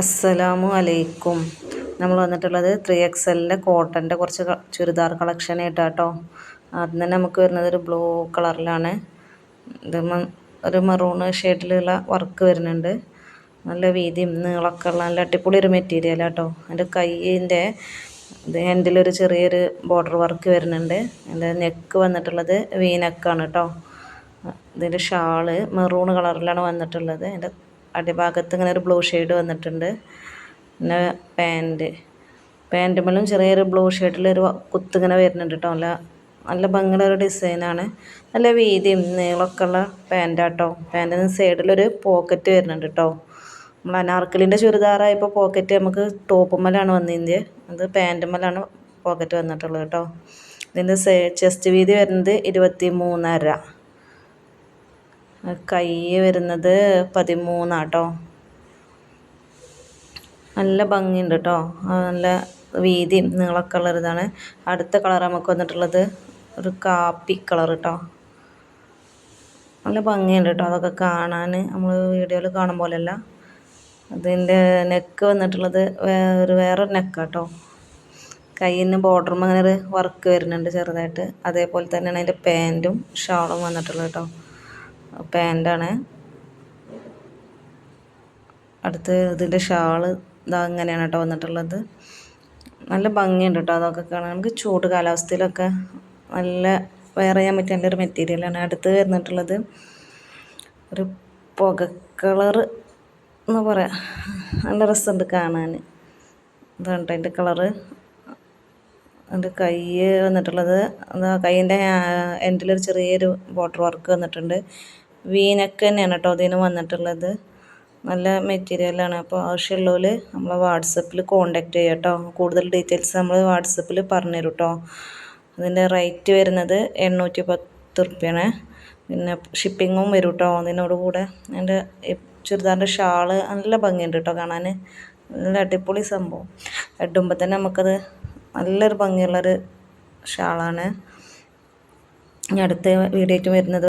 അസ്സലാമു അലൈക്കും. നമ്മൾ വന്നിട്ടുള്ളത് 3XL കോട്ടൻ്റെ കുറച്ച് ചുരിദാർ കളക്ഷൻ ആയിട്ടാട്ടോ. ആദ്യം തന്നെ നമുക്ക് വരുന്നത് ഒരു ബ്ലൂ കളറിലാണ്. ഇത് ഒരു മെറൂണ് ഷെയ്ഡിലുള്ള വർക്ക് വരുന്നുണ്ട്. നല്ല വീതിയും നീളമൊക്കെ ഉള്ള നല്ല അടിപൊളി ഒരു മെറ്റീരിയലാട്ടോ. അതിൻ്റെ കൈയിൻ്റെ ഹാൻഡിലൊരു ചെറിയൊരു ബോർഡർ വർക്ക് വരുന്നുണ്ട്. അതിൻ്റെ നെക്ക് വന്നിട്ടുള്ളത് വി നെക്കാണ് കേട്ടോ. ഇതിൻ്റെ ഷാള് മെറൂൺ കളറിലാണ് വന്നിട്ടുള്ളത്. അതിൻ്റെ അടിഭാഗത്ത് ഇങ്ങനെ ഒരു ബ്ലൂ ഷെയ്ഡ് വന്നിട്ടുണ്ട്. പിന്നെ പാൻറ്റുമ്മലും ചെറിയൊരു ബ്ലൂ ഷെയ്ഡിലൊരു കുത്തിങ്ങനെ വരുന്നുണ്ട് കേട്ടോ. നല്ല ഭംഗിയുള്ള ഒരു ഡിസൈനാണ്. നല്ല വീതിയും നീളമൊക്കെ ഉള്ള പാൻറ്റാട്ടോ. പാൻറ്റിന് സൈഡിലൊരു പോക്കറ്റ് വരുന്നുണ്ട് കേട്ടോ. നമ്മൾ അനാർക്കലിൻ്റെ ചുരിദാറായപ്പോൾ പോക്കറ്റ് നമുക്ക് ടോപ്പുമ്മലാണ് വന്നിൻ്റെ, അത് പാൻറ്റുമ്മലാണ് പോക്കറ്റ് വന്നിട്ടുള്ളത് കേട്ടോ. ഇതിൻ്റെ ചെസ്റ്റ് വീതി വരുന്നത് 23.5. കൈ വരുന്നത് 13 കേട്ടോ. നല്ല ഭംഗിയുണ്ട് കേട്ടോ. നല്ല വീതിയും നീളമൊക്കെ ഉള്ളൊരിതാണ്. അടുത്ത കളർ നമുക്ക് വന്നിട്ടുള്ളത് ഒരു കാപ്പി കളർ കേട്ടോ. നല്ല ഭംഗിയുണ്ട് കേട്ടോ. അതൊക്കെ കാണാൻ നമ്മൾ വീഡിയോയിൽ കാണും പോലെയല്ല. അതിൻ്റെ നെക്ക് വന്നിട്ടുള്ളത് വേറൊരു നെക്കാട്ടോ. കയ്യിന് ബോർഡറും അങ്ങനെ ഒരു വർക്ക് വരുന്നുണ്ട് ചെറുതായിട്ട്. അതേപോലെ തന്നെയാണ് അതിൻ്റെ പാൻറ്റും ഷാളും വന്നിട്ടുള്ളത് കേട്ടോ. പാൻറ്റാണ്. അടുത്ത് ഇതിൻ്റെ ഷാള് ഇതാ അങ്ങനെയാണ് കേട്ടോ വന്നിട്ടുള്ളത്. നല്ല ഭംഗിയുണ്ട് കേട്ടോ. അതൊക്കെ കാണാൻ നമുക്ക് ചൂട് കാലാവസ്ഥയിലൊക്കെ നല്ല വെയർ ചെയ്യാൻ പറ്റിയ നല്ലൊരു മെറ്റീരിയലാണ്. അടുത്ത് വരുന്നിട്ടുള്ളത് ഒരു പുക കളർ എന്ന് പറയാം. നല്ല രസമുണ്ട് കാണാൻ. ഇതാണ് കേട്ടോ അതിൻ്റെ കളറ്. അതിൻ്റെ കൈ വന്നിട്ടുള്ളത് കൈയിൻ്റെ എൻഡിലൊരു ചെറിയൊരു ബോർഡർ വർക്ക് വന്നിട്ടുണ്ട്. വീനക്ക് തന്നെയാണ് കേട്ടോ അതിന് വന്നിട്ടുള്ളത്. നല്ല മെറ്റീരിയലാണ്. അപ്പോൾ ആവശ്യമുള്ളവർ നമ്മളെ വാട്സപ്പിൽ കോണ്ടാക്ട് ചെയ്യുക കേട്ടോ. കൂടുതൽ ഡീറ്റെയിൽസ് നമ്മൾ വാട്സപ്പിൽ പറഞ്ഞു തരും കേട്ടോ. അതിൻ്റെ റേറ്റ് വരുന്നത് 810 റുപ്യാണ്. പിന്നെ ഷിപ്പിങ്ങും വരും കേട്ടോ അതിനോട് കൂടെ. അതിൻ്റെ ചുരിദാറിൻ്റെ ഷാള് നല്ല ഭംഗിയുണ്ട് കേട്ടോ കാണാൻ. നല്ല അടിപൊളി സംഭവം. ഇടുമ്പോൾ തന്നെ നമുക്കത് നല്ലൊരു ഭംഗിയുള്ളൊരു ഷാളാണ്. ഇനി അടുത്ത വീഡിയോ ആയിട്ട് വരുന്നത്